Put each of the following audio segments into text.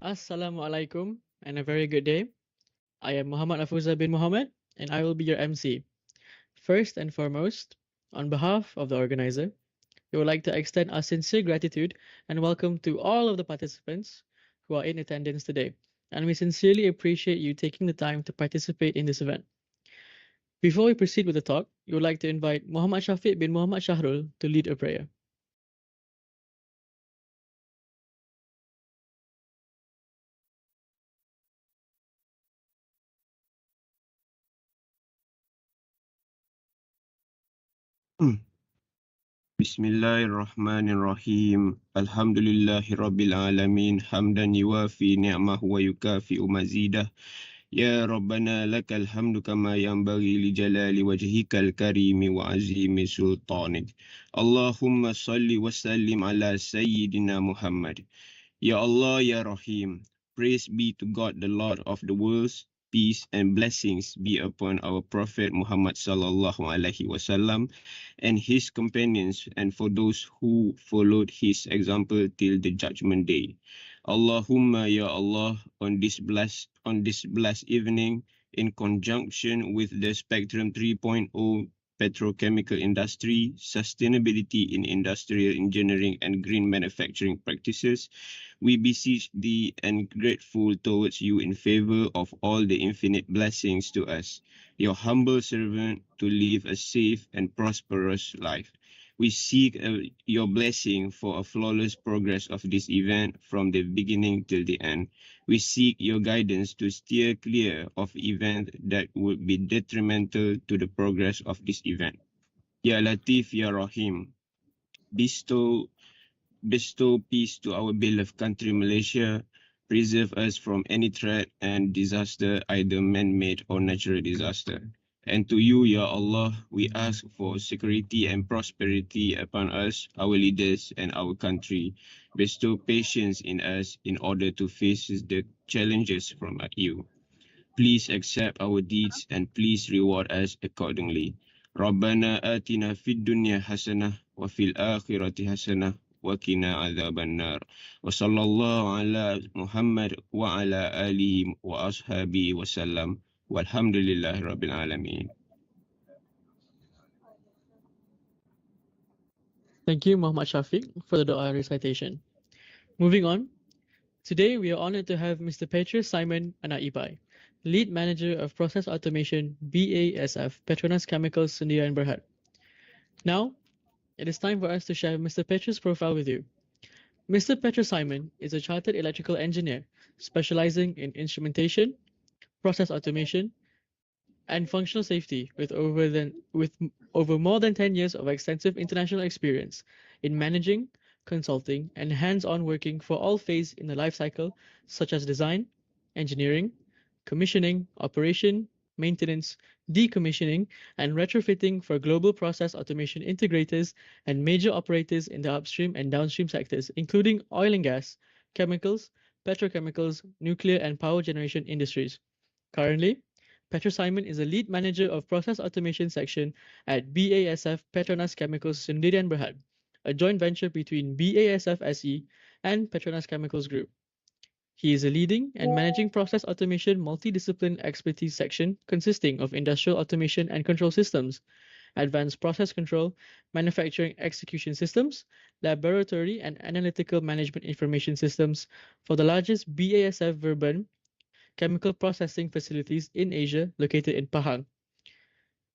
Assalamualaikum and a very good day. I am Muhammad Afuza bin Muhammad and I will be your MC. First and foremost, on behalf of the organizer, we would like to extend our sincere gratitude and welcome to all of the participants who are in attendance today. And we sincerely appreciate you taking the time to participate in this event. Before we proceed with the talk, we would like to invite Muhammad Shafiq bin Muhammad Shahrul to lead a prayer. Bismillahirrahmanirrahim. Alhamdulillahi Rabbil Alamin. Hamdan yuwafi ni'mahu wa yukafi'u mazidah. Ya Rabbana lakal hamdu kama yanbaghi li jalali wajhikal karimi wa azimi sultanik. Allahumma salli wa sallim ala Sayyidina Muhammad. Ya Allah, Ya Rahim. Praise be to God, the Lord of the worlds. Peace and blessings be upon our Prophet Muhammad sallallahu alaihi wasallam and his companions, and for those who followed his example till the judgment day. Allahumma ya Allah, on this blessed evening, in conjunction with the Spectrum 3.0 petrochemical industry, sustainability in industrial engineering and green manufacturing practices, we beseech thee and grateful towards you in favor of all the infinite blessings to us, your humble servant, to live a safe and prosperous life. We seek your blessing for a flawless progress of this event from the beginning till the end. We seek your guidance to steer clear of events that would be detrimental to the progress of this event. Ya Latif, Ya Rahim, bestow peace to our beloved country Malaysia, preserve us from any threat and disaster, either man-made or natural disaster. And to you, Ya Allah, we ask for security and prosperity upon us, our leaders, and our country. Bestow patience in us in order to face the challenges from you. Please accept our deeds and please reward us accordingly. Rabbana atina fid dunya hasanah wa fil akhirati hasanah wa qina adzaban nar. Wa sallallahu ala Muhammad wa ala alihi wa ashabihi wa sallam. Walhamdulillahi rabbil alamin. Thank you, Muhammad Shafiq, for the dua recitation. Moving on, today we are honored to have Mr. Petrus Simon Anaibai, Lead Manager of Process Automation, BASF, Petronas Chemicals, Sendirian Berhad. Now, it is time for us to share Mr. Petrus' profile with you. Mr. Petrus Simon is a chartered electrical engineer specializing in instrumentation, process automation, and functional safety with over more than 10 years of extensive international experience in managing, consulting, and hands-on working for all phases in the life cycle, such as design, engineering, commissioning, operation, maintenance, decommissioning, and retrofitting for global process automation integrators and major operators in the upstream and downstream sectors, including oil and gas, chemicals, petrochemicals, nuclear, and power generation industries. Currently, Petrus Simon is a lead manager of process automation section at BASF Petronas Chemicals Sendirian Berhad, a joint venture between BASF SE and Petronas Chemicals Group. He is a leading and managing process automation multidiscipline expertise section consisting of industrial automation and control systems, advanced process control, manufacturing execution systems, laboratory and analytical management information systems for the largest BASF Verbund chemical processing facilities in Asia located in Pahang.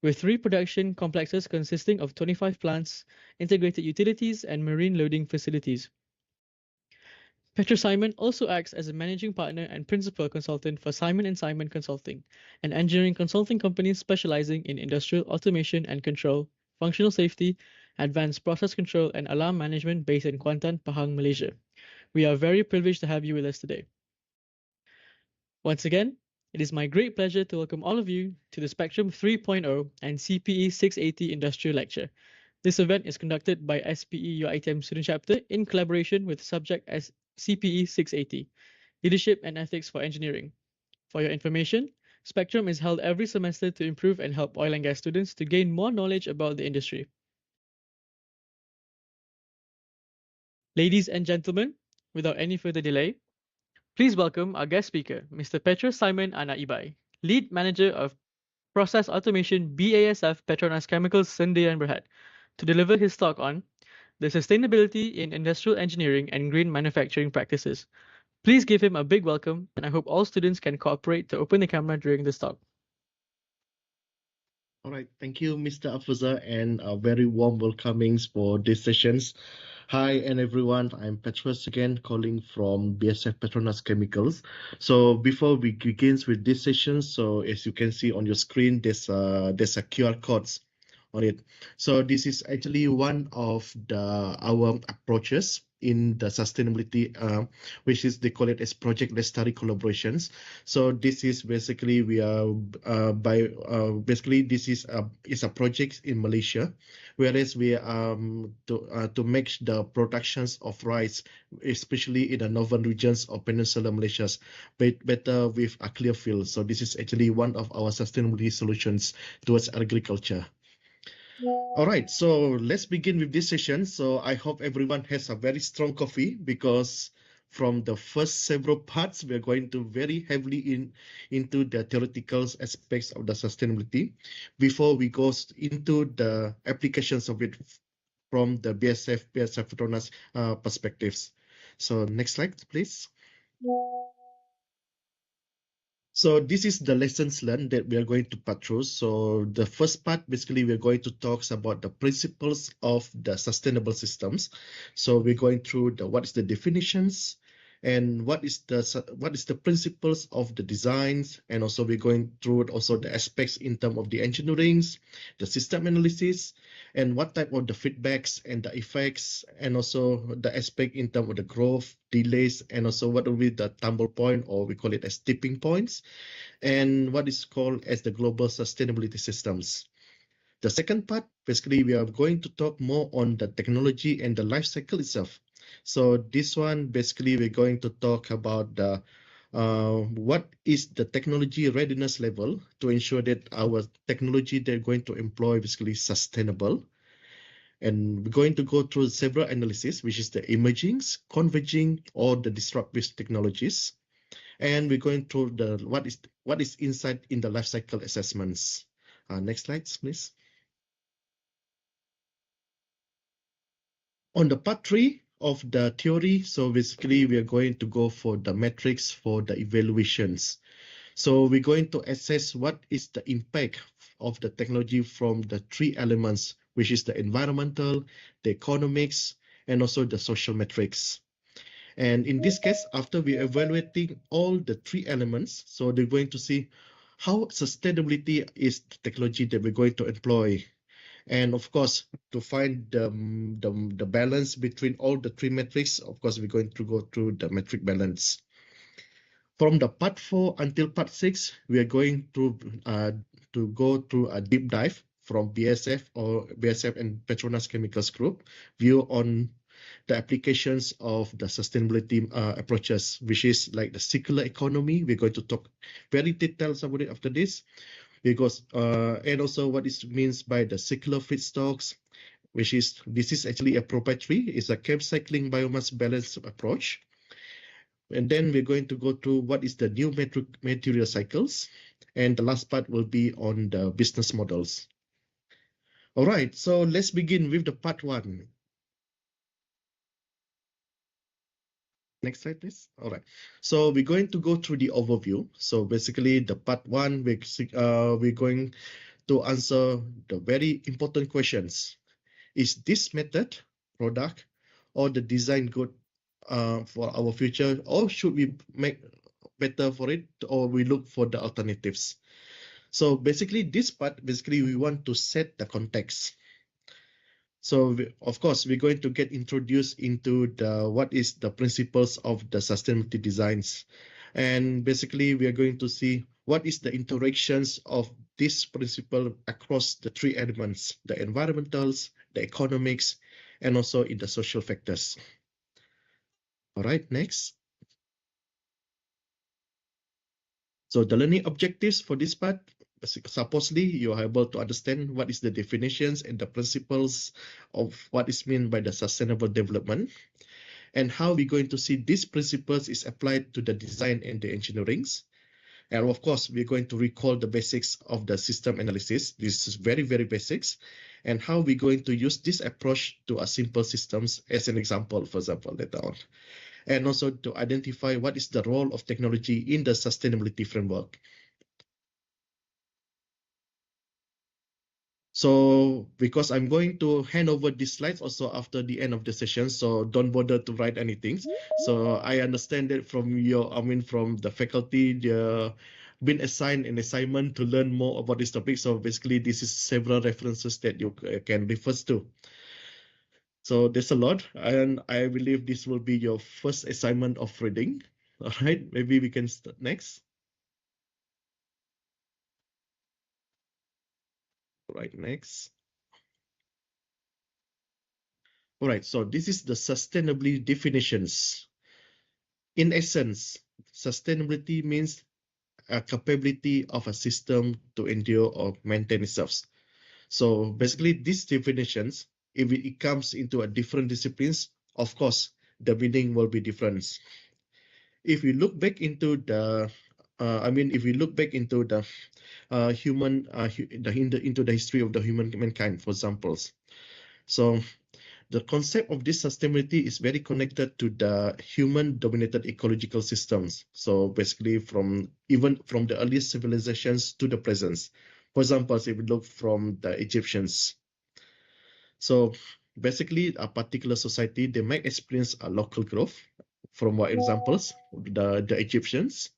With 3 production complexes consisting of 25 plants, integrated utilities, and marine loading facilities. Petrus Simon also acts as a managing partner and principal consultant for Simon & Simon Consulting, an engineering consulting company specializing in industrial automation and control, functional safety, advanced process control, and alarm management based in Kuantan, Pahang, Malaysia. We are very privileged to have you with us today. Once again, it is my great pleasure to welcome all of you to the Spectrum 3.0 and CPE680 Industrial Lecture. This event is conducted by SPE UiTM Student Chapter in collaboration with subject as CPE680, Leadership and Ethics for Engineering. For your information, Spectrum is held every semester to improve and help oil and gas students to gain more knowledge about the industry. Ladies and gentlemen, without any further delay, Please welcome our guest speaker, Mr. Petrus Simon Anaibai, Lead Manager of Process Automation BASF Petronas Chemicals Sdn Berhad, to deliver his talk on the sustainability in industrial engineering and green manufacturing practices. Please give him a big welcome, and I hope all students can cooperate to open the camera during this talk. All right, thank you, Mr. Afuza, and a very warm welcomings for these sessions. Hi, and everyone. I'm Petrus again, calling from BASF Petronas Chemicals. So before we begin with this session, so as you can see on your screen, there's a QR codes on it. So this is actually one of our approaches in the sustainability, which is they call it as project-led study collaborations. So this is basically we are basically this is a project in Malaysia, whereas we to make the productions of rice, especially in the northern regions of Peninsular Malaysia, better with a clear field. So this is actually one of our sustainability solutions towards agriculture. All right, so let's begin with this session. So I hope everyone has a very strong coffee, because from the first several parts, we're going to very heavily into the theoretical aspects of the sustainability before we go into the applications of it from the BASF Petronas perspectives. So next slide, please. So this is the lessons learned that we are going to pass through. So the first part, basically, we're going to talk about the principles of the sustainable systems. So we're going through what is the definitions, and what is the principles of the designs, and also we're going through also the aspects in terms of the engineerings, the system analysis, and what type of the feedbacks and the effects, and also the aspect in terms of the growth, delays, and also what will be the tumble point, or we call it as tipping points, and what is called as the global sustainability systems. The second part, basically, we are going to talk more on the technology and the life cycle itself. So this one, basically, we're going to talk about the what is the technology readiness level to ensure that our technology they're going to employ basically sustainable. And we're going to go through several analyses, which is the emerging, converging, or the disruptive technologies. And we're going through the what is inside in the life cycle assessments. Next slides, please. On the part 3 of the theory, so basically we are going to go for the metrics for the evaluations. So we're going to assess what is the impact of the technology from the 3 elements, which is the environmental, the economics, and also the social metrics. And in this case, after we evaluating all the 3 elements, so they're going to see how sustainability is the technology that we're going to employ. And of course, to find the balance between all the 3 metrics, of course, we're going to go through the metric balance. From the part 4 until part 6, we are going to go through a deep dive from BASF and Petronas Chemicals Group view on the applications of the sustainability approaches, which is like the circular economy. We're going to talk very details about it after this. Because and also what it means by the circular feedstocks, which is this is actually a proprietary, it's a cave cycling biomass balance approach. And then we're going to go through what is the new material cycles, and the last part will be on the business models. All right, so let's begin with the part 1. Next slide, please. All right. So we're going to go through the overview. So basically, the part 1, we're going to answer the very important questions. Is this method, product, or the design good for our future, or should we make better for it, or we look for the alternatives? So basically, this part, basically, we want to set the context. So of course, we're going to get introduced into what is the principles of the sustainability designs. And basically, we are going to see what is the interactions of this principle across the 3 elements, the environmentals, the economics, and also in the social factors. All right, next. So the learning objectives for this part, supposedly you are able to understand what is the definitions and the principles of what is meant by the sustainable development. and how we're going to see these principles is applied to the design and the engineerings. And of course, we're going to recall the basics of the system analysis. This is very, very basics. And how we're going to use this approach to a simple systems as an example, for example, later on. And also to identify what is the role of technology in the sustainability framework. So because I'm going to hand over these slides also after the end of the session, so don't bother to write anything. So I understand that from from the faculty, they're been assigned an assignment to learn more about this topic. So basically this is several references that you can refer to. So there's a lot, and I believe this will be your first assignment of reading. All right, maybe we can start next. Right, next. All right, so this is the sustainability definitions. In essence, sustainability means a capability of a system to endure or maintain itself. So basically these definitions, if it comes into a different disciplines, of course, the meaning will be different. If we look back into the, if we look back into the into the history of the mankind, for examples. So the concept of this sustainability is very connected to the human-dominated ecological systems. So basically even from the earliest civilizations to the present. For example, if we look from the Egyptians. So basically a particular society, they might experience a local growth from what examples, the Egyptians,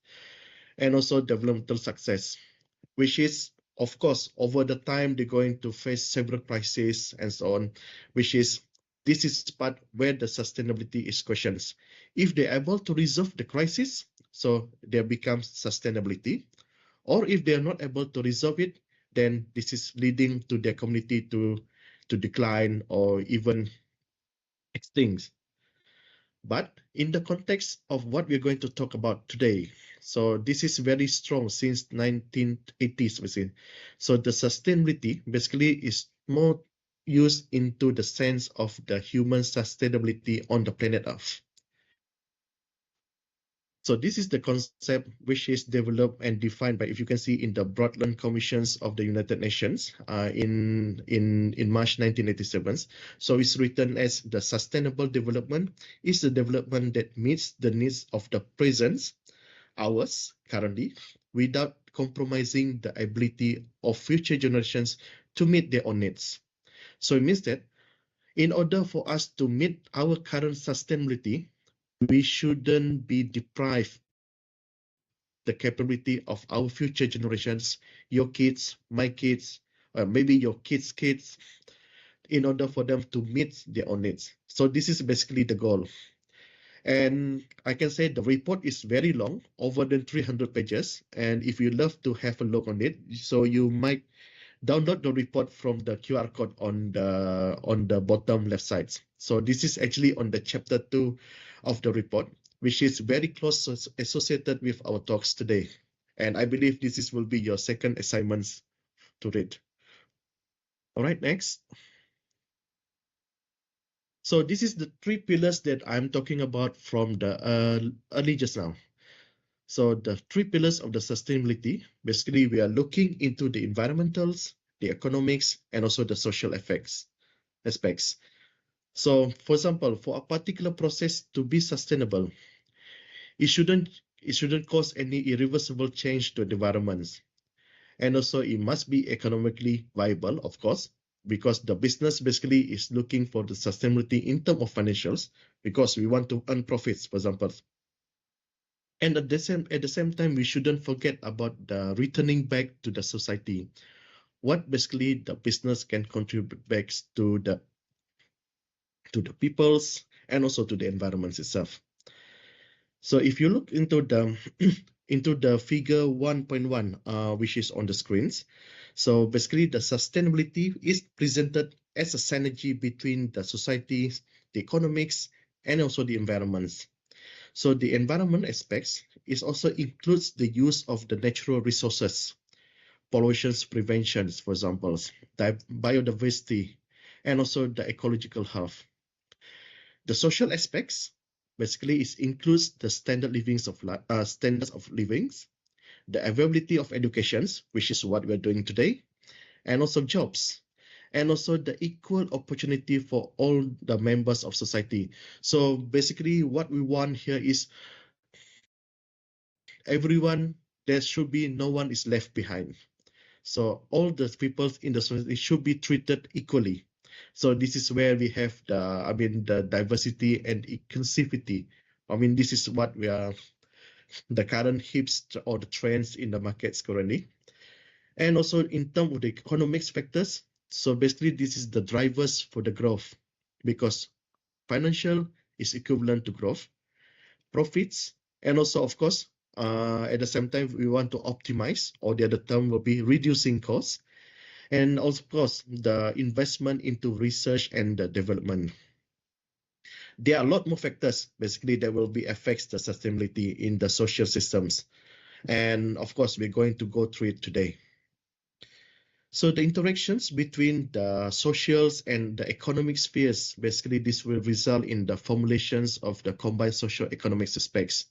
and also developmental success, which is, of course, over the time, they're going to face several crises and so on, which is, this is part where the sustainability is questioned. If they're able to resolve the crisis, so there becomes sustainability, or if they're not able to resolve it, then this is leading to their community to decline or even extinct. But in the context of what we're going to talk about today, so this is very strong since 1980s, we see. So the sustainability basically is more used into the sense of the human sustainability on the planet Earth. So this is the concept which is developed and defined by, if you can see in the Brundtland Commissions of the United Nations in March 1987. So it's written as the sustainable development is the development that meets the needs of the present, ours currently, without compromising the ability of future generations to meet their own needs. So it means that in order for us to meet our current sustainability, we shouldn't be deprived the capability of our future generations, your kids, my kids, or maybe your kids' kids, in order for them to meet their own needs. So this is basically the goal. And I can say the report is very long, over than 300 pages. And if you love to have a look on it, so you might download the report from the QR code on the bottom left side. So this is actually on the chapter 2 of the report, which is very close associated with our talks today. And I believe this will be your second assignments to read. All right, next. So this is the 3 pillars that I'm talking about from the early just now. So the 3 pillars of the sustainability, basically we are looking into the environmentals, the economics, and also the social aspects. So for example, for a particular process to be sustainable, it shouldn't cause any irreversible change to the environment. And also it must be economically viable, of course, because the business basically is looking for the sustainability in terms of financials, because we want to earn profits, for example. And at the same time, we shouldn't forget about the returning back to the society. What basically the business can contribute back to the peoples and also to the environment itself. So if you look into the into the figure 1.1, which is on the screens, so basically the sustainability is presented as a synergy between the society, the economics, and also the environments. So the environment aspects is also includes the use of the natural resources, pollution prevention, for example, biodiversity, and also the ecological health. The social aspects basically it includes the standards of livings, the availability of educations, which is what we're doing today, and also jobs, and also the equal opportunity for all the members of society. So basically what we want here is everyone, there should be no one is left behind. So all the people in the society should be treated equally. So this is where we have the diversity and inclusivity. This is what we are, the current hips or the trends in the markets currently. And also in terms of the economics factors, so basically this is the drivers for the growth, because financial is equivalent to growth, profits, and also of course, at the same time, we want to optimize, or the other term will be reducing costs, and also, of course, the investment into research and the development. There are a lot more factors, basically, that will be affects the sustainability in the social systems. And of course, we're going to go through it today. So the interactions between the socials and the economic spheres, basically this will result in the formulations of the combined socio-economic aspects.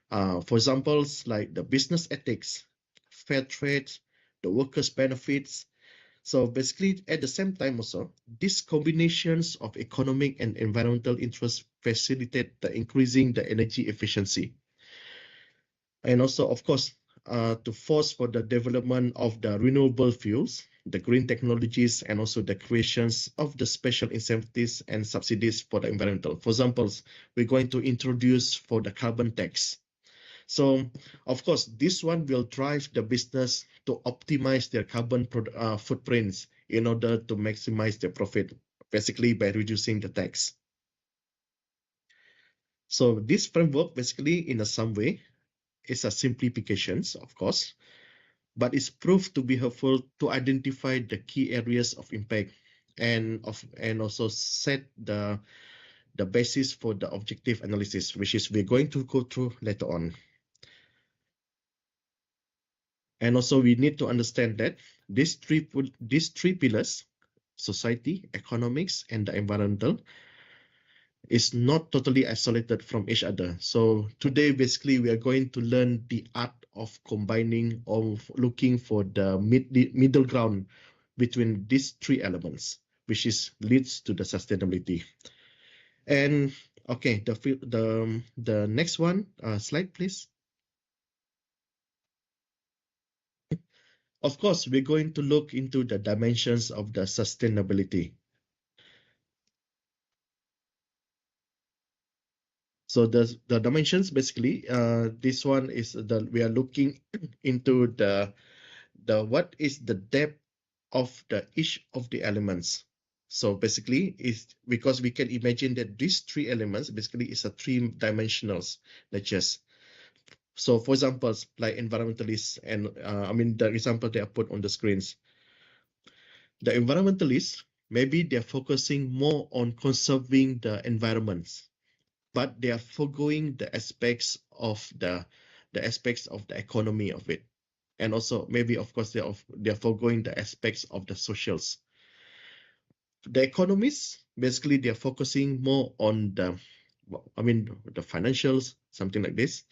For examples like the business ethics, fair trade, the workers' benefits. So basically at the same time also, these combinations of economic and environmental interests facilitate the increasing the energy efficiency. And also, of course, to force for the development of the renewable fuels, the green technologies, and also the creations of the special incentives and subsidies for the environmental. For example, we're going to introduce for the carbon tax. So, of course, this one will drive the business to optimize their carbon footprints in order to maximize their profit, basically by reducing the tax. So this framework, basically, in some way, is a simplifications, of course, but it's proved to be helpful to identify the key areas of impact and also set the basis for the objective analysis, which is we're going to go through later on. And also we need to understand that these three pillars, society, economics, and the environmental, is not totally isolated from each other. So today, basically, we are going to learn the art of combining, of looking for the middle ground between these three elements, which leads to the sustainability. And okay, the next one, slide, please. Of course, we're going to look into the dimensions of the sustainability. So the dimensions, basically, this one is we are looking into the what is the depth of each of the elements. So basically, is because we can imagine that these three elements basically is a three-dimensional natures. So for example, like environmentalists, and the example they are put on the screens. The environmentalists, maybe they're focusing more on conserving the environments, but they are foregoing the aspects of the economy of it, and also maybe of course they are foregoing the aspects of the socials. The economists, basically they are focusing more on the financials, something like this,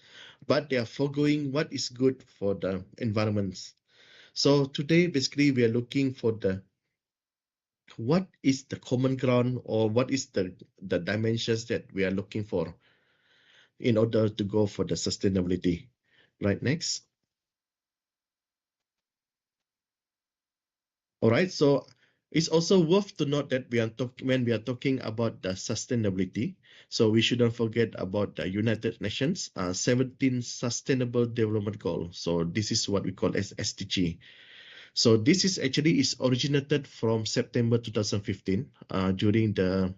but they are foregoing what is good for the environments. So today, basically, we are looking for what is the common ground, or what is the dimensions that we are looking for in order to go for the sustainability. Right, next. All right, so it's also worth to note that when we are talking about the sustainability, so we shouldn't forget about the United Nations 17 Sustainable Development Goal. So this is what we call as SDG. So this is originated from September 2015 during the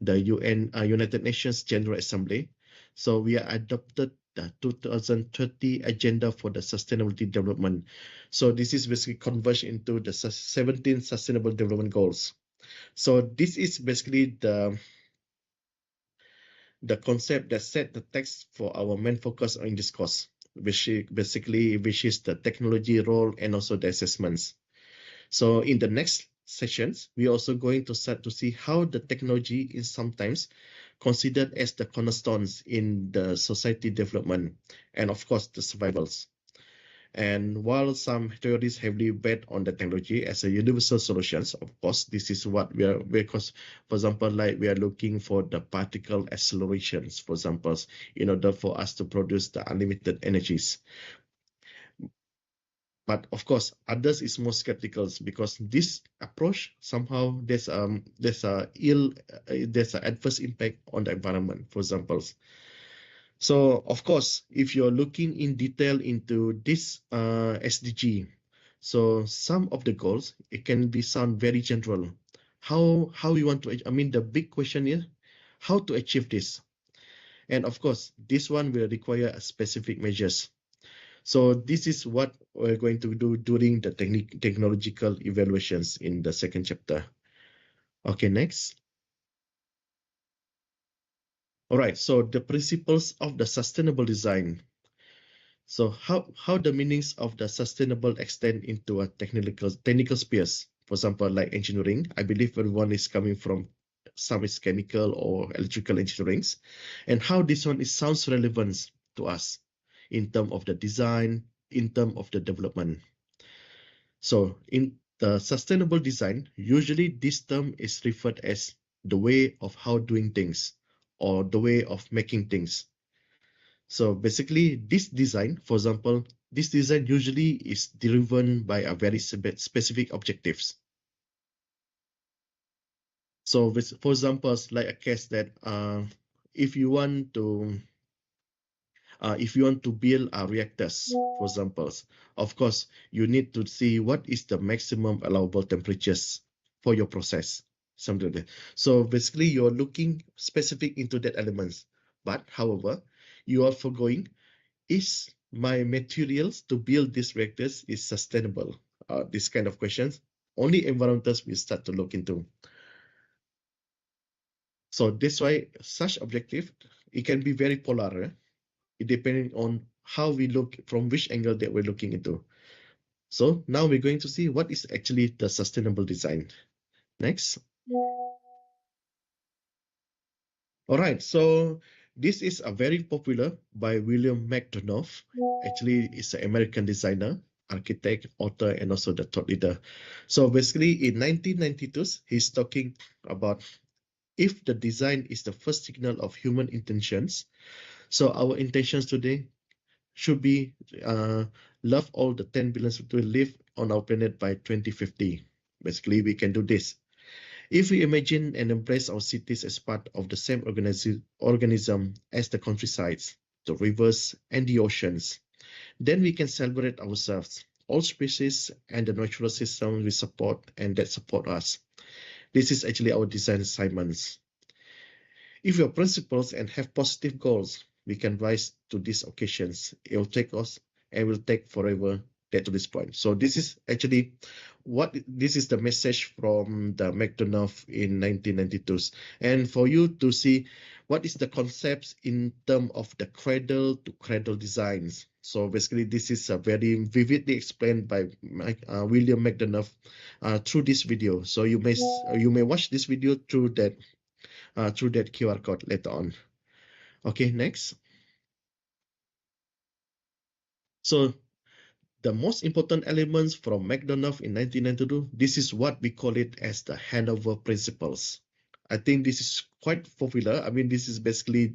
UN United Nations General Assembly. So we are adopted the 2030 Agenda for the Sustainability Development. So this is basically converged into the 17 Sustainable Development Goals. So this is basically the concept that set the text for our main focus in this course, which is the technology role and also the assessments. So in the next sessions, we're also going to start to see how the technology is sometimes considered as the cornerstones in the society development and of course the survivals. And while some theories heavily bet on the technology as a universal solutions, of course, this is what we are, because, for example, like we are looking for the particle accelerations, for example, in order for us to produce the unlimited energies. But of course, others is more skeptical because this approach somehow there's an adverse impact on the environment, for example. So of course, if you're looking in detail into this SDG, so some of the goals, it can be sound very general. How you want to, I mean, the big question is how to achieve this. And of course, this one will require specific measures. So this is what we're going to do during the technological evaluations in the second chapter. Okay, next. All right, so the principles of the sustainable design. So how the meanings of the sustainable extend into a technical spheres. For example, like engineering, I believe everyone is coming from some is chemical or electrical engineerings, and how this one sounds relevant to us in terms of the design, in terms of the development. So in the sustainable design, usually this term is referred as the way of how doing things or the way of making things. So basically this design, for example, this design usually is driven by a very specific objectives. So for example, like a case that if you want to build reactors, for example, of course, you need to see what is the maximum allowable temperatures for your process, something like that. So basically, you're looking specific into that elements. But however, you are forgoing, is my materials to build these reactors is sustainable? This kind of questions, only environmentalists will start to look into. So that's why such objective, it can be very polar. Depending on how we look, from which angle that we're looking into. So now we're going to see what is actually the sustainable design. Next. All right, so this is a very popular by William McDonough. Actually, it's an American designer, architect, author, and also the thought leader. So basically in 1992, he's talking about if the design is the first signal of human intentions. So our intentions today should be love all the 10 billion to live on our planet by 2050. Basically, we can do this. If we imagine and embrace our cities as part of the same organism as the countrysides, the rivers, and the oceans, then we can celebrate ourselves, all species and the natural system we support and that support us. This is actually our design assignments. If your principles and have positive goals, we can rise to these occasions. It will take us and will take forever get to this point. So this is actually this is the message from the McDonough in 1992. And for you to see what is the concepts in terms of the cradle to cradle designs. So basically this is a very vividly explained by William McDonough through this video. So you may watch this video through that QR code later on. Okay, next. So the most important elements from McDonough in 1992, this is what we call it as the Hanover Principles. I think this is quite popular. I mean, this is basically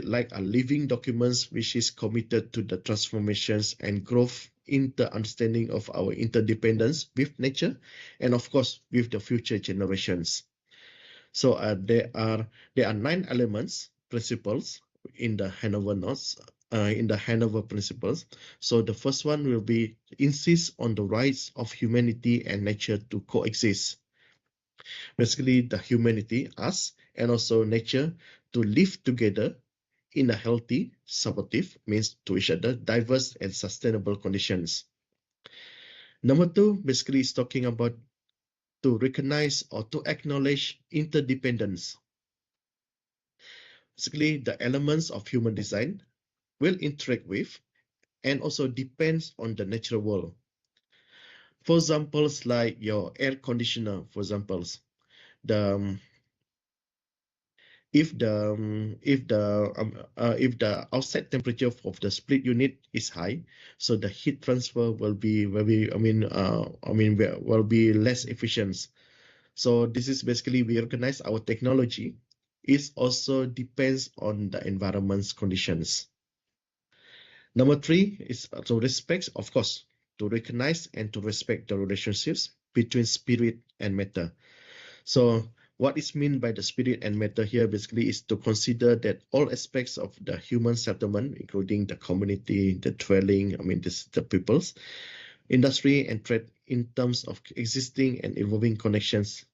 like a living documents which is committed to the transformations and growth in the understanding of our interdependence with nature and of course with the future generations. So there are 9 elements, principles in the Hanover notes, in the Hanover Principles. So the first one will be insist on the rights of humanity and nature to coexist. Basically, the humanity, us, and also nature to live together in a healthy, supportive, means to each other, diverse and sustainable conditions. Number 2, basically is talking about to recognize or to acknowledge interdependence. Basically, the elements of human design will interact with and also depends on the natural world. For examples like your air conditioner, for examples, the if the outside temperature of the split unit is high, so the heat transfer will be very, will be less efficient. So this is basically we recognize our technology is also depends on the environment's conditions. Number 3 is to respect, of course, to recognize and to respect the relationships between spirit and matter. So what is meant by the spirit and matter here basically is to consider that all aspects of the human settlement, including the community, the dwelling, the peoples, industry and trade in terms of existing and evolving connections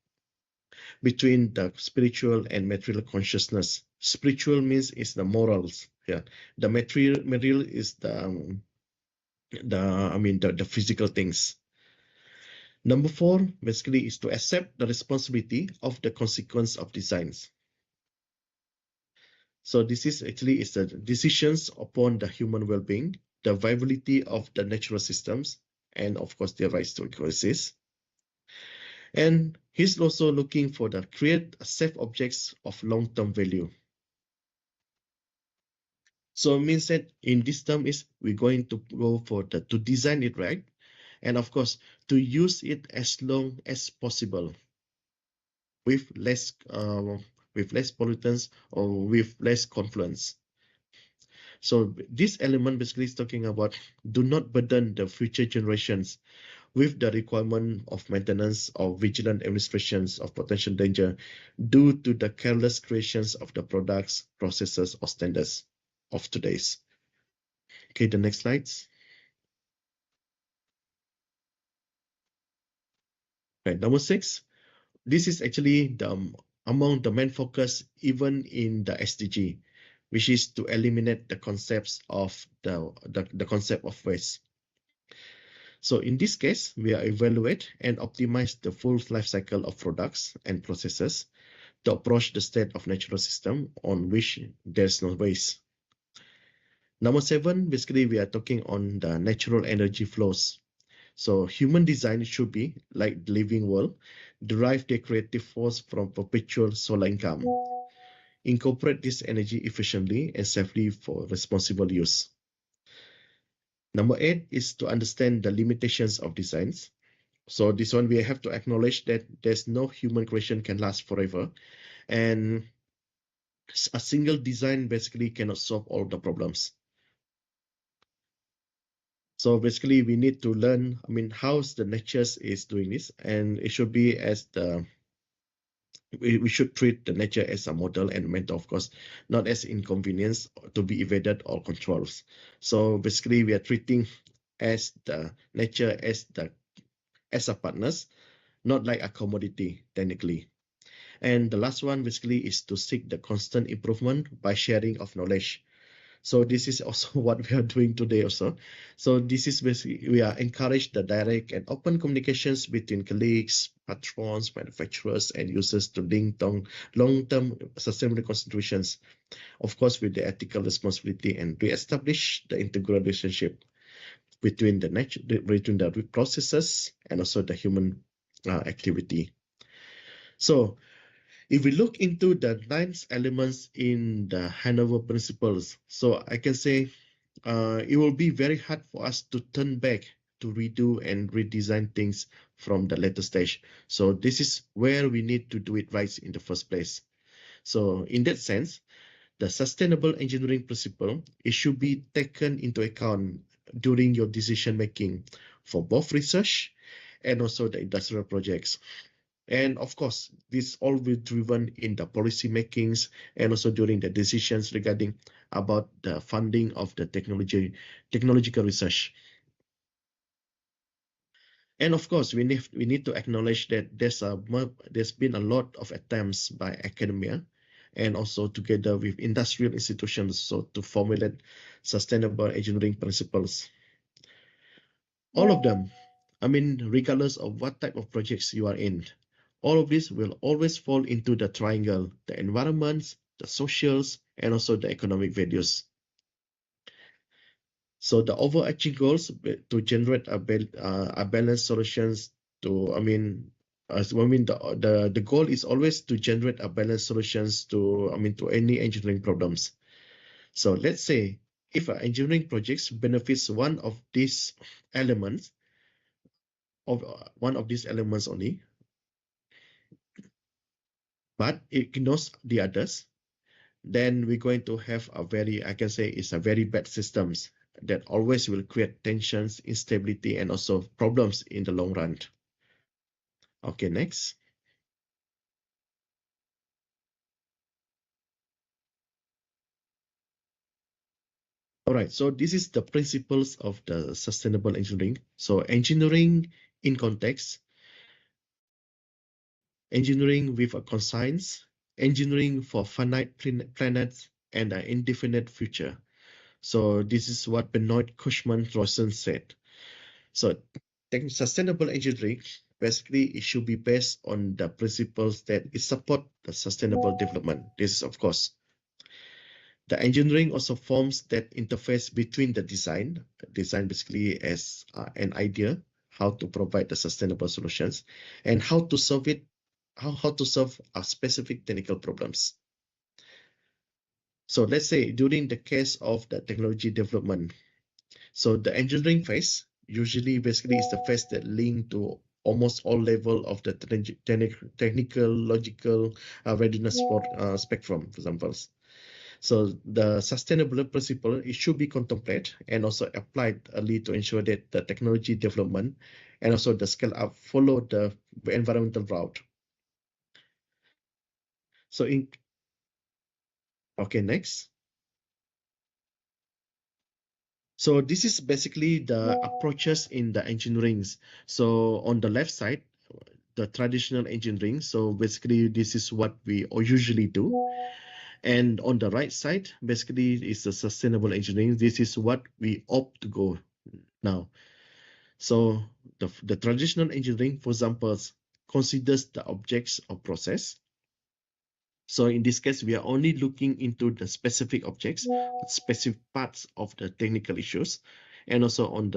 between the spiritual and material consciousness. Spiritual means is the morals. Yeah, the material is the physical things. Number 4 basically is to accept the responsibility of the consequence of designs. So this is actually is the decisions upon the human well-being, the viability of the natural systems, and of course their rights to coexist. And he's also looking for the create safe objects of long-term value. So it means that in this term is we're going to go for the to design it right, and of course to use it as long as possible with less pollutants or with less confluence. So this element basically is talking about do not burden the future generations with the requirement of maintenance or vigilant administrations of potential danger due to the careless creations of the products, processes, or standards of today's. Okay, the next slides. Right, number 6. This is actually among the main focus even in the SDG, which is to eliminate the concepts of the concept of waste. So in this case, we are evaluate and optimize the full life cycle of products and processes to approach the state of natural system on which there's no waste. Number 7, basically we are talking on the natural energy flows. So human design should be like the living world, derive their creative force from perpetual solar income. Incorporate this energy efficiently and safely for responsible use. Number 8 is to understand the limitations of designs. So this one, we have to acknowledge that there's no human creation can last forever. And a single design basically cannot solve all the problems. So basically we need to learn, how the nature is doing this, and it should be as we should treat the nature as a model and mentor, of course, not as inconvenience to be evaded or controlled. So basically we are treating as the nature as a partners, not like a commodity technically. And the last one basically is to seek the constant improvement by sharing of knowledge. So this is also what we are doing today also. So this is basically, we are encouraged the direct and open communications between colleagues, patrons, manufacturers, and users to link long-term sustainable constitutions, of course, with the ethical responsibility, and re-establish the integral relationship between the processes and also the human activity. So if we look into the 9 elements in the Hanover Principles, so I can say it will be very hard for us to turn back to redo and redesign things from the later stage. So this is where we need to do it right in the first place. So in that sense, the sustainable engineering principle, it should be taken into account during your decision making for both research and also the industrial projects. And of course, this all will be driven in the policy makings and also during the decisions regarding about the funding of the technological research. And of course, we need to acknowledge that there's been a lot of attempts by academia and also together with industrial institutions so to formulate sustainable engineering principles. All of them, regardless of what type of projects you are in, all of this will always fall into the triangle, the environments, the socials, and also the economic values. So the overarching goals to generate a balanced solutions to, the goal is always to generate a balanced solutions to any engineering problems. So let's say if an engineering project benefits one of these elements only, but it ignores the others, then we're going to have it's a very bad systems that always will create tensions, instability, and also problems in the long run. Okay, next. All right, so this is the principles of the sustainable engineering. So engineering in context, engineering with a conscience, engineering for finite planets and an indefinite future. So this is what Benoit Cushman-Rosen said. So sustainable engineering, basically it should be based on the principles that it support the sustainable development. This is, of course, the engineering also forms that interface between the design basically as an idea, how to provide the sustainable solutions, and how to solve specific technical problems. So let's say during the case of the technology development, so the engineering phase usually basically is the phase that link to almost all level of the technical, logical readiness spectrum, for example. So the sustainable principle, it should be contemplated and also applied early to ensure that the technology development and also the scale up follow the environmental route. So okay, next. So this is basically the approaches in the engineering. So on the left side, the traditional engineering. So basically this is what we usually do. And on the right side, basically is the sustainable engineering. This is what we opt to go now. So the traditional engineering, for example, considers the objects of process. So in this case, we are only looking into the specific objects, specific parts of the technical issues, and also on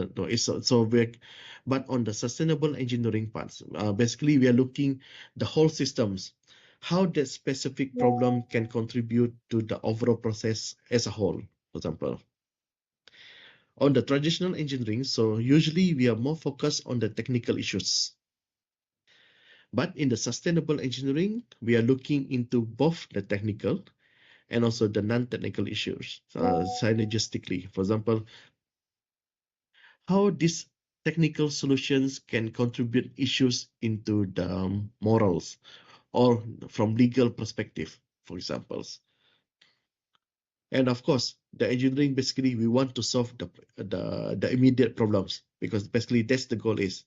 but on the sustainable engineering parts, basically we are looking the whole systems, how that specific problem can contribute to the overall process as a whole, for example. On the traditional engineering, so usually we are more focused on the technical issues. But in the sustainable engineering, we are looking into both the technical and also the non-technical issues synergistically. For example, how these technical solutions can contribute issues into the morals or from legal perspective, for examples. And of course, the engineering, basically, we want to solve the immediate problems because basically that's the goal is.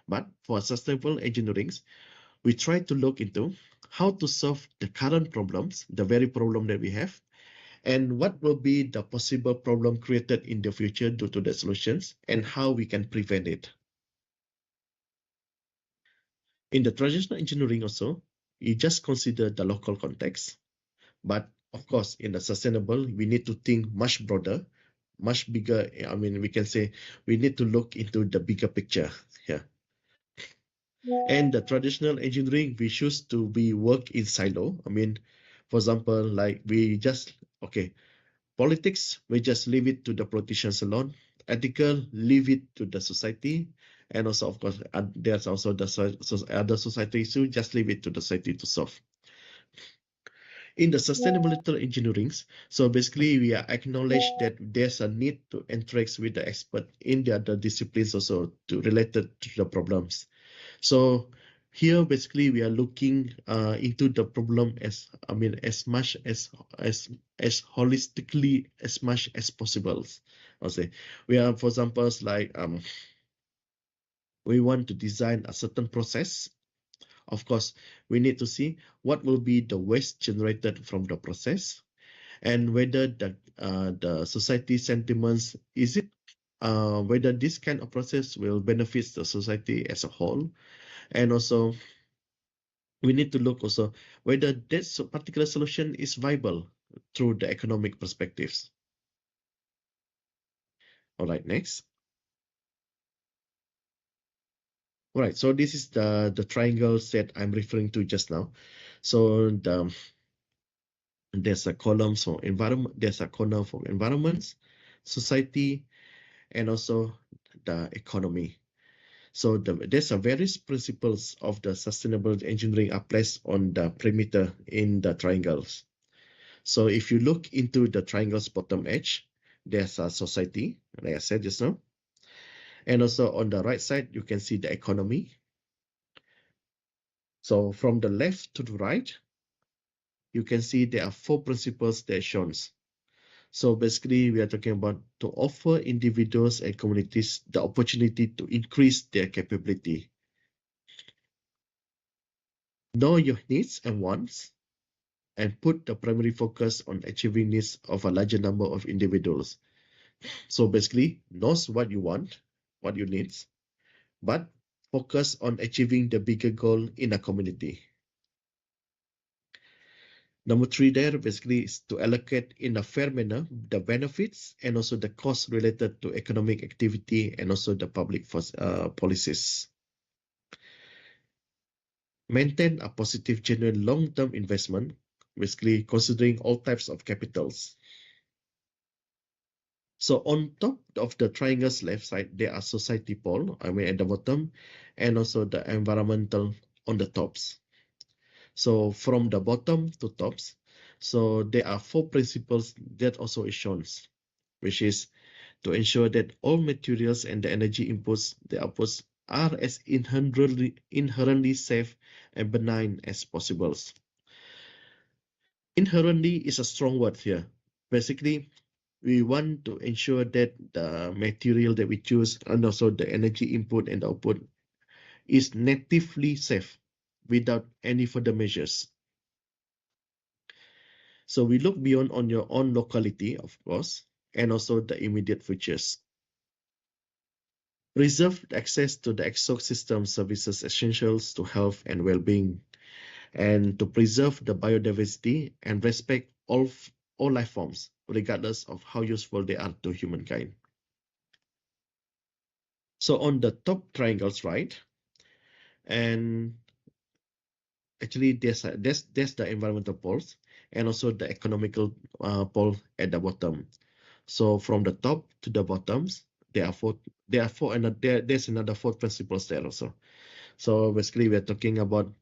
But for sustainable engineering, we try to look into how to solve the current problems, the very problem that we have, and what will be the possible problem created in the future due to the solutions and how we can prevent it. In the traditional engineering also, you just consider the local context, but of course, in the sustainable, we need to think much broader, much bigger. We can say we need to look into the bigger picture here. And the traditional engineering, we choose to be work in silo. For example, like politics, we just leave it to the politicians alone. Ethical, leave it to the society. And also, of course, there's also the other society issue, just leave it to the society to solve. In the sustainability engineering, so basically we are acknowledge that there's a need to interact with the expert in the other disciplines also related to the problems. So here, basically, we are looking into the problem as much as holistically as much as possible. I'll say we are, for example, like we want to design a certain process. Of course, we need to see what will be the waste generated from the process, and whether the society sentiments is it whether this kind of process will benefit the society as a whole. And also, we need to look also whether this particular solution is viable through the economic perspectives. All right, next. All right, so this is the triangles that I'm referring to just now. So there's a column for environment, there's a column for environments, society, and also the economy. So there's a various principles of the sustainable engineering are placed on the perimeter in the triangles. So if you look into the triangle's bottom edge, there's a society, like I said just now. And also on the right side, you can see the economy. So from the left to the right, you can see there are 4 principles that are shown. So basically, we are talking about to offer individuals and communities the opportunity to increase their capability. Know your needs and wants, and put the primary focus on achieving needs of a larger number of individuals. So basically, knows what you want, what you need, but focus on achieving the bigger goal in a community. Number 3 there basically is to allocate in a fair manner the benefits and also the costs related to economic activity and also the public policies. Maintain a positive, genuine long-term investment, basically considering all types of capitals. So on top of the triangle's left side, there are society pole, at the bottom, and also the environmental on the tops. So from the bottom to tops, so there are 4 principles that also is shown, which is to ensure that all materials and the energy inputs, the outputs, are as inherently safe and benign as possible. Inherently is a strong word here. Basically, we want to ensure that the material that we choose and also the energy input and output is natively safe without any further measures. So we look beyond on your own locality, of course, and also the immediate futures. Reserve access to the ecosystem services essentials to health and well-being, and to preserve the biodiversity and respect all life forms, regardless of how useful they are to humankind. So on the top triangles, right, and actually there's the environmental poles and also the economical pole at the bottom. So from the top to the bottoms, there's another 4 principles there also. So basically, we're talking about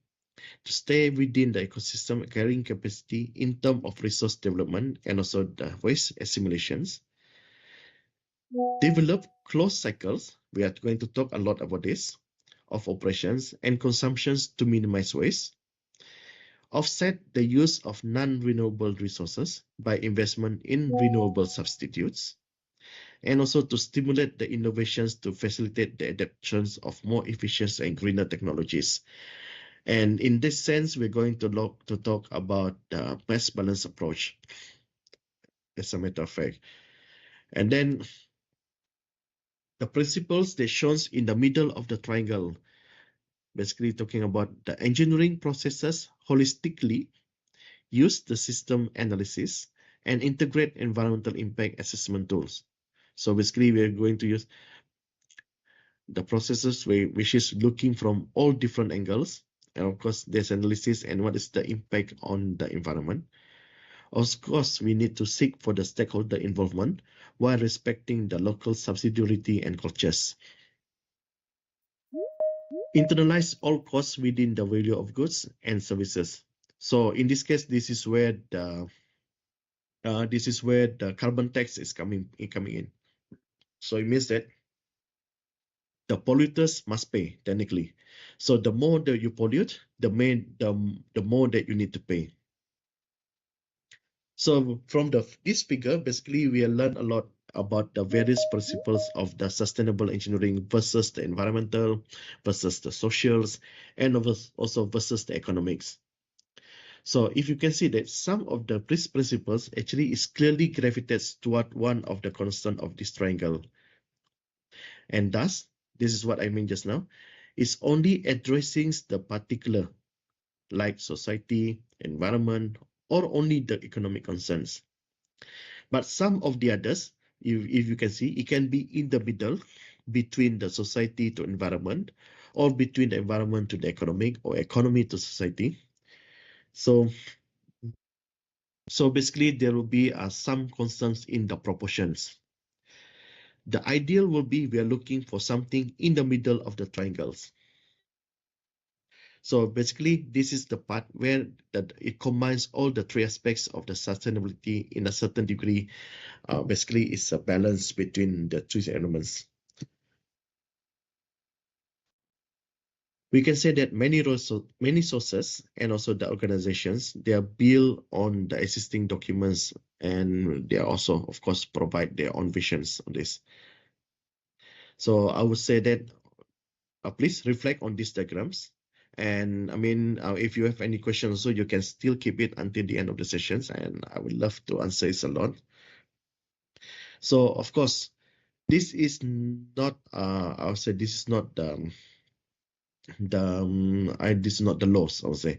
to stay within the ecosystem carrying capacity in terms of resource development and also the waste assimilations. Develop closed cycles. We are going to talk a lot about this, of operations and consumptions to minimize waste. Offset the use of non-renewable resources by investment in renewable substitutes, and also to stimulate the innovations to facilitate the adoptions of more efficient and greener technologies. And in this sense, we're going to talk about the best balance approach, as a matter of fact. And then the principles that shown in the middle of the triangle, basically talking about the engineering processes holistically, use the system analysis, and integrate environmental impact assessment tools. So basically, we're going to use the processes which is looking from all different angles. And of course, there's analysis and what is the impact on the environment. Of course, we need to seek for the stakeholder involvement while respecting the local subsidiarity and cultures. Internalize all costs within the value of goods and services. So in this case, this is where the carbon tax is coming in. So it means that the polluters must pay technically. So the more that you pollute, the more that you need to pay. So from this figure, basically we learn a lot about the various principles of the sustainable engineering versus the environmental, versus the socials, and also versus the economics. So if you can see that some of the principles actually is clearly gravitates toward one of the constant of this triangle. And thus, this is what I mean just now, is only addressing the particular, like society, environment, or only the economic concerns. But some of the others, if you can see, it can be in the middle between the society to environment, or between the environment to the economic or economy to society. So basically there will be some constants in the proportions. The ideal will be we are looking for something in the middle of the triangles. So basically this is the part where it combines all the three aspects of the sustainability in a certain degree. Basically it's a balance between the three elements. We can say that many sources and also the organizations, they are built on the existing documents, and they also, of course, provide their own visions on this. So I would say that please reflect on these diagrams. And I mean, if you have any questions, so you can still keep it until the end of the sessions, and I would love to answer it a lot. So of course, this is not, I would say this is not this is not the laws, I would say.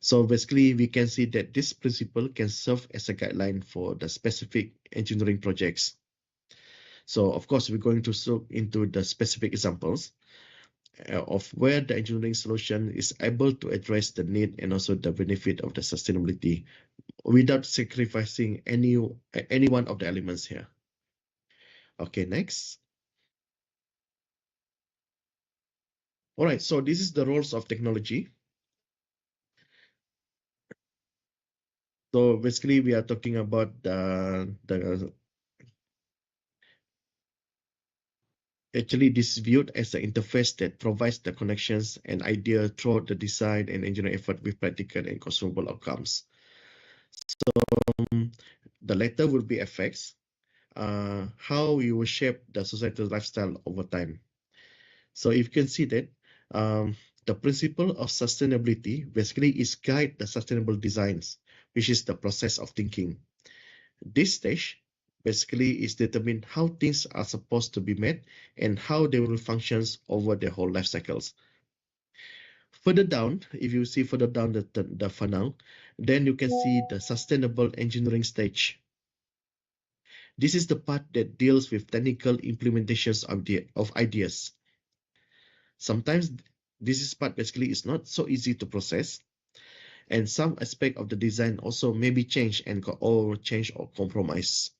So basically, we can see that this principle can serve as a guideline for the specific engineering projects. So of course, we're going to look into the specific examples of where the engineering solution is able to address the need and also the benefit of the sustainability without sacrificing any one of the elements here. Okay, next. All right, so this is the roles of technology. So basically, we are talking about actually, this is viewed as an interface that provides the connections and idea throughout the design and engineering effort with practical and consumable outcomes. So the latter will be effects, how you will shape the societal lifestyle over time. So if you can see that, the principle of sustainability basically is guide the sustainable designs, which is the process of thinking. This stage basically is determine how things are supposed to be made and how they will function over their whole life cycles. Further down, if you see further down the funnel, then you can see the sustainable engineering stage. This is the part that deals with technical implementations of ideas. Sometimes this part basically is not so easy to process, and some aspect of the design also may be changed or compromise.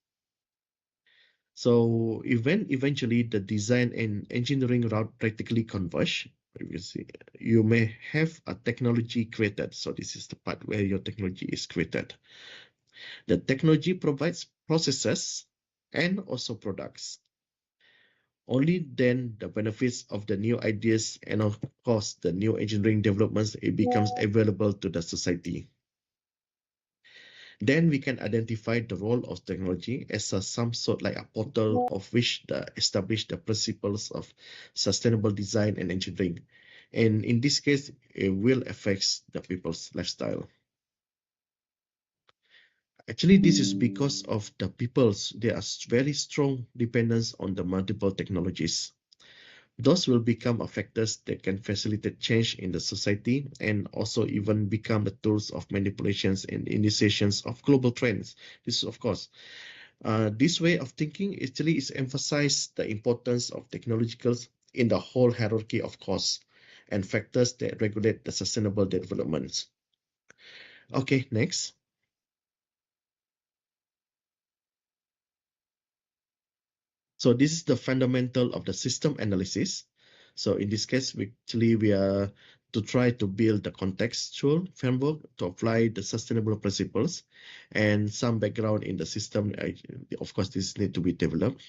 So eventually the design and engineering route practically converge. You may have a technology created. So this is the part where your technology is created. The technology provides processes and also products. Only then the benefits of the new ideas and of course the new engineering developments, it becomes available to the society. Then we can identify the role of technology as some sort like a portal of which establish the principles of sustainable design and engineering. And in this case, it will affect the people's lifestyle. Actually, this is because of the people's, they are very strong dependence on the multiple technologies. Those will become factors that can facilitate change in the society and also even become the tools of manipulations and initiations of global trends. This is, of course, this way of thinking actually is emphasize the importance of technologicals in the whole hierarchy of costs and factors that regulate the sustainable development. Okay, next. So this is the fundamental of the system analysis. So in this case, we are to try to build the contextual framework to apply the sustainable principles and some background in the system. Of course, this need to be developed.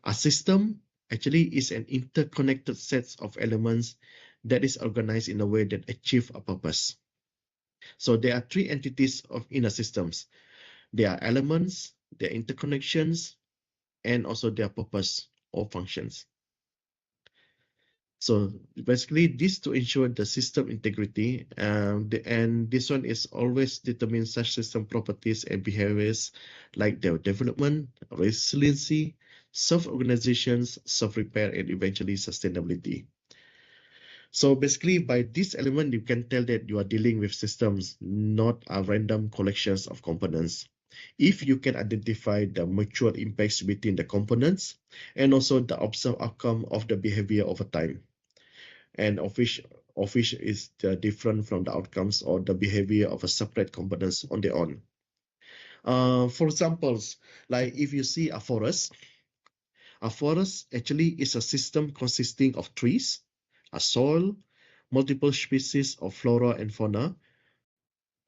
A system actually is an interconnected set of elements that is organized in a way that achieve a purpose. So there are three entities in a systems. There are elements, there are interconnections, and also their purpose or functions. So basically this to ensure the system integrity, and this one is always determine such system properties and behaviors like their development, resiliency, self-organizations, self-repair, and eventually sustainability. So basically by this element, you can tell that you are dealing with systems, not a random collections of components. If you can identify the mutual impacts between the components and also the observed outcome of the behavior over time. and of which is different from the outcomes or the behavior of a separate components on their own. For examples, like if you see a forest actually is a system consisting of trees, a soil, multiple species of flora and fauna,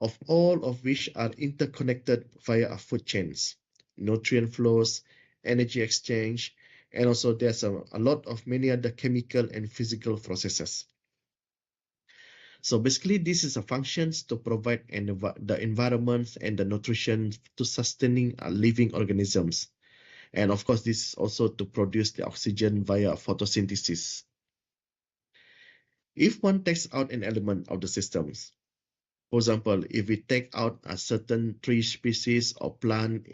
of all of which are interconnected via a food chains, nutrient flows, energy exchange, and also there's a lot of many other chemical and physical processes. So basically, this is a functions to provide the environment and the nutrition to sustaining living organisms. And of course, this is also to produce the oxygen via photosynthesis. If one takes out an element of the systems, for example, if we take out a certain tree species or plant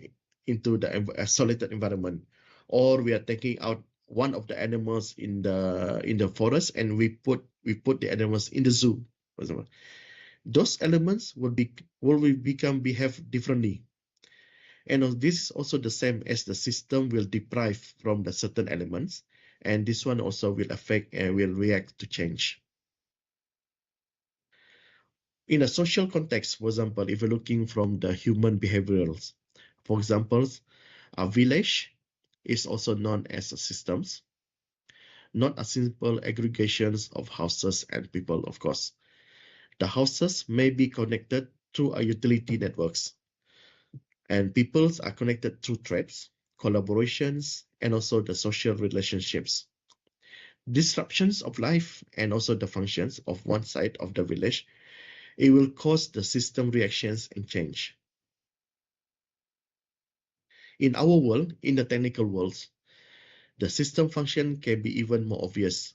into the isolated environment, or we are taking out one of the animals in the forest and we put the animals in the zoo, for example, those elements will behave differently. And this is also the same as the system will deprive from the certain elements, and this one also will affect and will react to change. In a social context, for example, if you're looking from the human behaviorals, for example, a village is also known as a systems, not a simple aggregations of houses and people, of course. The houses may be connected through a utility networks, and peoples are connected through trades, collaborations, and also the social relationships. Disruptions of life and also the functions of one side of the village, it will cause the system reactions and change. In our world, in the technical worlds, the system function can be even more obvious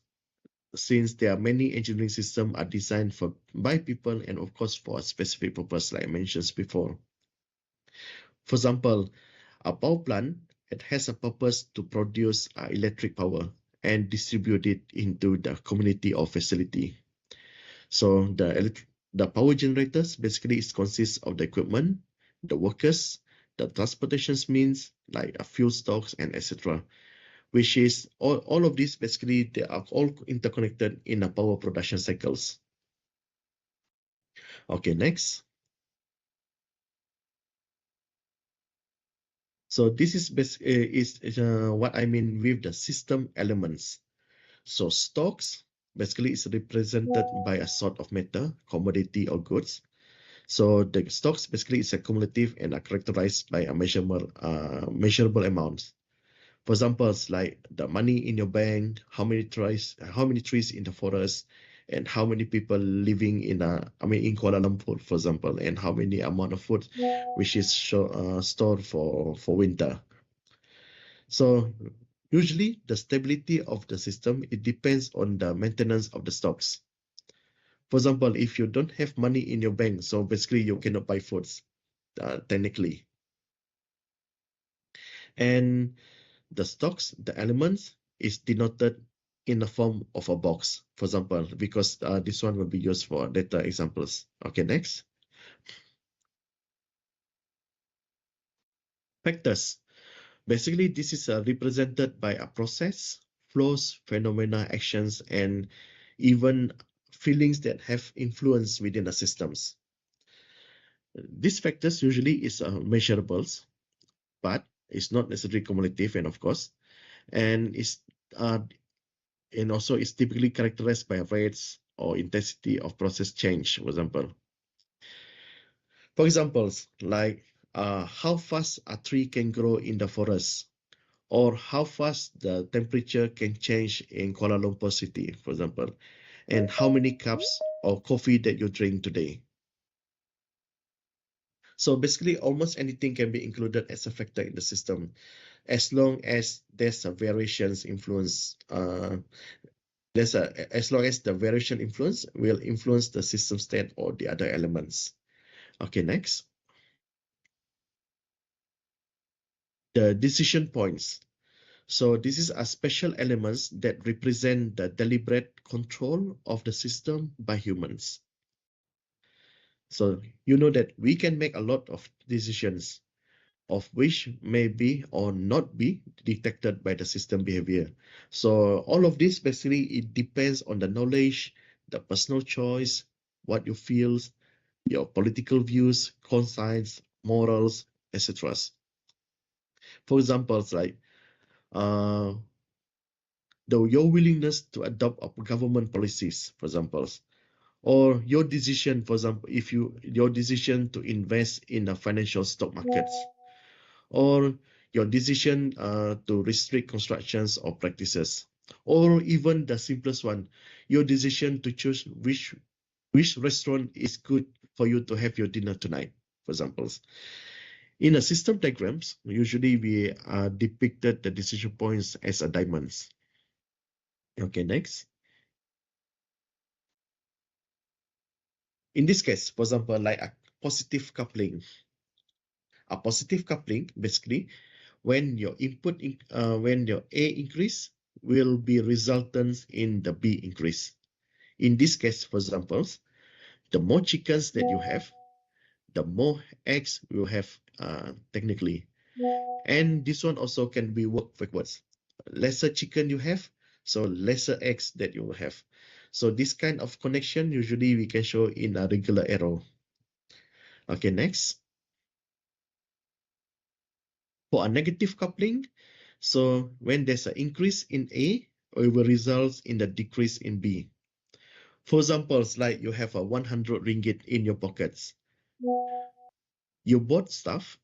since there are many engineering systems are designed by people and of course for a specific purpose like I mentioned before. For example, a power plant, it has a purpose to produce electric power and distribute it into the community or facility. So the power generators basically consists of the equipment, the workers, the transportation means like fuel stocks and etc. Which is all of these basically they are all interconnected in a power production cycles. Okay, next. So this is what I mean with the system elements. So stocks basically is represented by a sort of matter, commodity or goods. So the stocks basically is a cumulative and are characterized by a measurable amounts. For example, like the money in your bank, how many trees in the forest, and how many people living in Kuala Lumpur, for example, and how many amount of food which is stored for winter. So usually the stability of the system, it depends on the maintenance of the stocks. For example, if you don't have money in your bank, so basically you cannot buy foods, technically. And the stocks, the elements, is denoted in the form of a box, for example, because this one will be used for data examples. Okay, next. Factors. Basically, this is represented by a process, flows, phenomena, actions, and even feelings that have influence within the systems. These factors usually is measurables, but it's not necessarily cumulative, and of course, and also it's typically characterized by rates or intensity of process change, for example. For examples, like how fast a tree can grow in the forest, or how fast the temperature can change in Kuala Lumpur city, for example, and how many cups of coffee that you drink today. So basically, almost anything can be included as a factor in the system, as long as there's a variations influence. As long as the variation influence will influence the system state or the other elements. Okay, next. The decision points. So this is a special elements that represent the deliberate control of the system by humans. So you know that we can make a lot of decisions, of which may be or not be detected by the system behavior. So all of this basically it depends on the knowledge, the personal choice, what you feel, your political views, conscience, morals, etc. For example, like your willingness to adopt government policies, for example, or your decision, for example, if your decision to invest in the financial stock markets, or your decision to restrict constructions or practices, or even the simplest one, your decision to choose which restaurant is good for you to have your dinner tonight, for example. In a system diagrams, usually we depicted the decision points as a diamonds. Okay, next. In this case, for example, like a positive coupling. A positive coupling, basically, when your when your A increase will be resultant in the B increase. In this case, for example, the more chickens that you have, the more eggs you have technically. And this one also can be worked backwards. Lesser chicken you have, so lesser eggs that you will have. So this kind of connection usually we can show in a regular arrow. Okay, next. For a negative coupling, so when there's an increase in A, it will result in a decrease in B. For examples, like you have a 100 ringgit in your pockets. You bought stuff,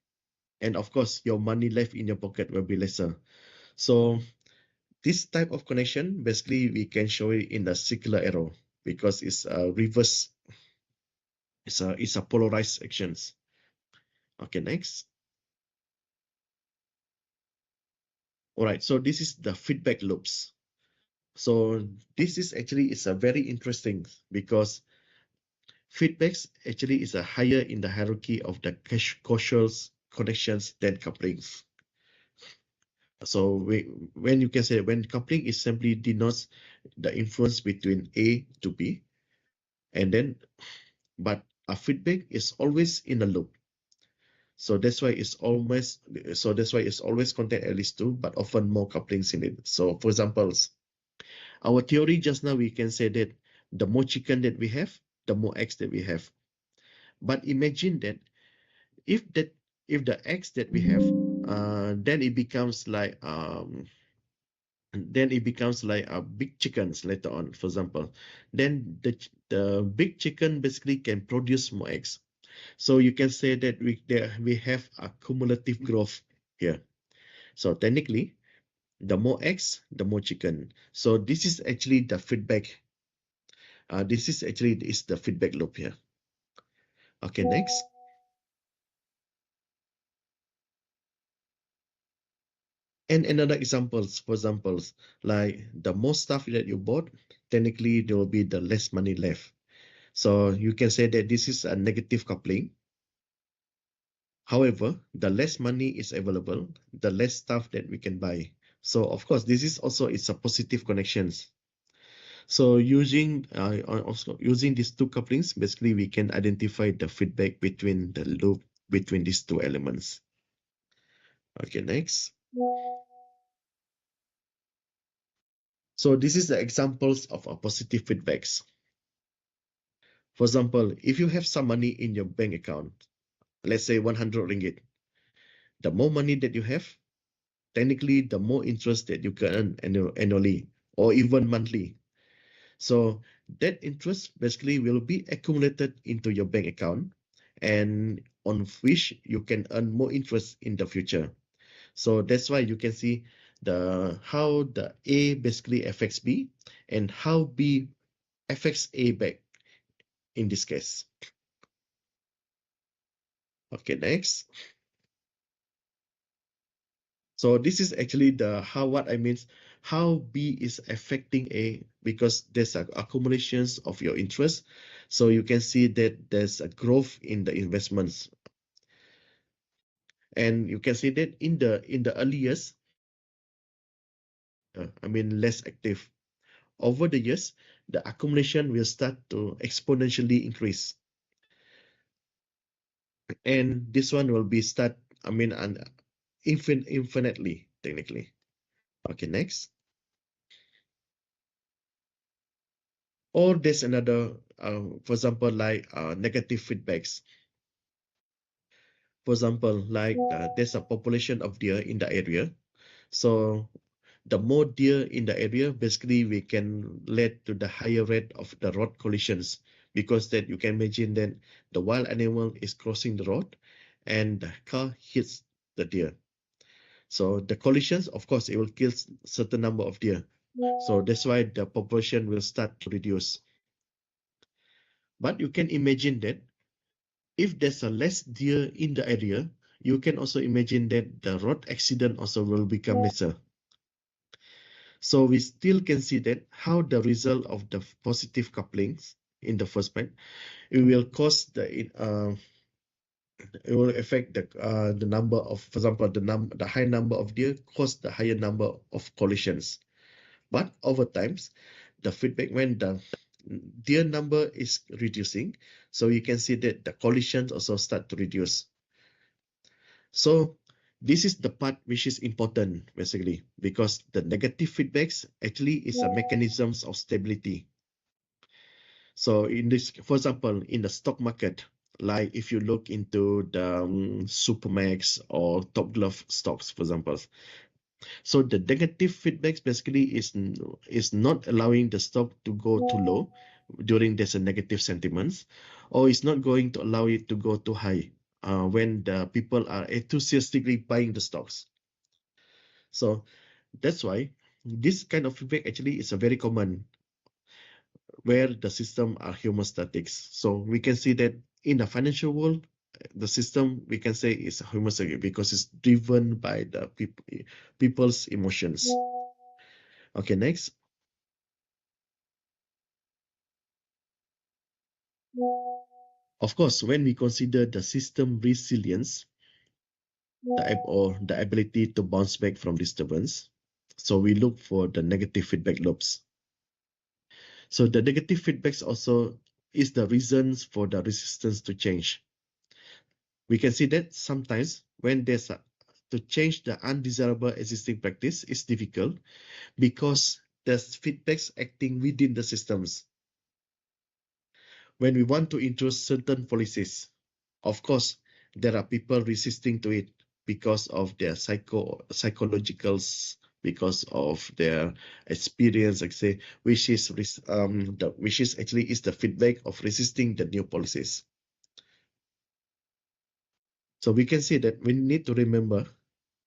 and of course, your money left in your pocket will be lesser. So this type of connection, basically, we can show it in the circular arrow because it's a reverse. It's a polarized actions. Okay, next. All right, so this is the feedback loops. So this is actually is a very interesting because feedbacks actually is a higher in the hierarchy of the causal connections than couplings. So when you can say when coupling is simply denotes the influence between A to B, and then but a feedback is always in a loop. So that's why it's always contain at least two, but often more couplings in it. So for examples, our theory just now we can say that the more chicken that we have, the more eggs that we have. But imagine that if the eggs that we have, then it becomes like big chickens later on, for example. Then the big chicken basically can produce more eggs. So you can say that we have a cumulative growth here. So technically, the more eggs, the more chicken. So this is actually the feedback. This is the feedback loop here. Okay, next. And another examples, for examples, like the more stuff that you bought, technically there will be the less money left. So you can say that this is a negative coupling. However, the less money is available, the less stuff that we can buy. So of course, this is also it's a positive connections. So using these two couplings, basically we can identify the feedback between the loop between these two elements. Okay, next. So this is the examples of a positive feedbacks. For example, if you have some money in your bank account, let's say 100 ringgit, the more money that you have, technically the more interest that you can earn annually or even monthly. So that interest basically will be accumulated into your bank account and on which you can earn more interest in the future. So that's why you can see how the A basically affects B and how B affects A back in this case. Okay, next. So this is actually how B is affecting A because there's accumulations of your interest. So you can see that there's a growth in the investments. And you can see that in the early years, less active. Over the years, the accumulation will start to exponentially increase. And this one will be start infinitely, technically. Okay, next. Or there's another, for example, like negative feedbacks. For example, like there's a population of deer in the area. So the more deer in the area, basically we can lead to the higher rate of the road collisions, because that you can imagine that the wild animal is crossing the road and the car hits the deer. So the collisions, of course, it will kill certain number of deer. So that's why the population will start to reduce. But you can imagine that if there's a less deer in the area, you can also imagine that the road accident also will become lesser. So we still can see that how the result of the positive couplings in the first point, it will cause it will affect the number of, for example, the high number of deer cause the higher number of collisions. But over times, the feedback when the deer number is reducing, so you can see that the collisions also start to reduce. So this is the part which is important basically, because the negative feedbacks actually is a mechanisms of stability. So in this, for example, in the stock market, like if you look into the Supermax or Top Glove stocks, for example, so the negative feedbacks basically is not allowing the stock to go too low during there's a negative sentiments, or it's not going to allow it to go too high when the people are enthusiastically buying the stocks. So that's why this kind of feedback actually is a very common where the system are homostatics. So we can see that in the financial world, the system we can say is homostatic because it's driven by the people's emotions. Okay, next. Of course, when we consider the system resilience, or the ability to bounce back from disturbance, so we look for the negative feedback loops. So the negative feedbacks also is the reasons for the resistance to change. We can see that sometimes when there's to change the undesirable existing practice is difficult because there's feedbacks acting within the systems. When we want to introduce certain policies, of course, there are people resisting to it because of their psychologicals, because of their experience, like say, which is actually is the feedback of resisting the new policies. So we can see that we need to remember,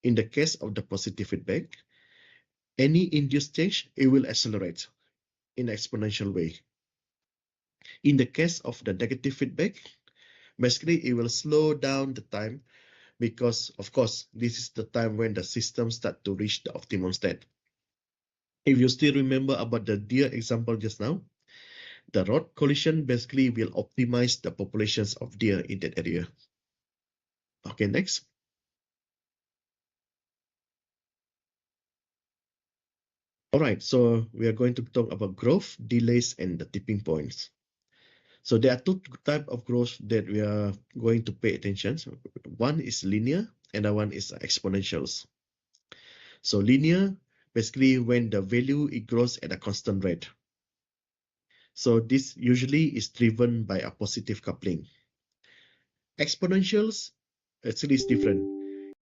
in the case of the positive feedback, any induced change, it will accelerate in an exponential way. In the case of the negative feedback, basically it will slow down the time because, of course, this is the time when the system start to reach the optimum state. If you still remember about the deer example just now, the road collision basically will optimize the populations of deer in that area. Okay, next. All right, so we are going to talk about growth, delays, and the tipping points. So there are two types of growth that we are going to pay attention. One is linear and the one is exponentials. So linear, basically when the value it grows at a constant rate. So this usually is driven by a positive coupling. Exponentials actually is different.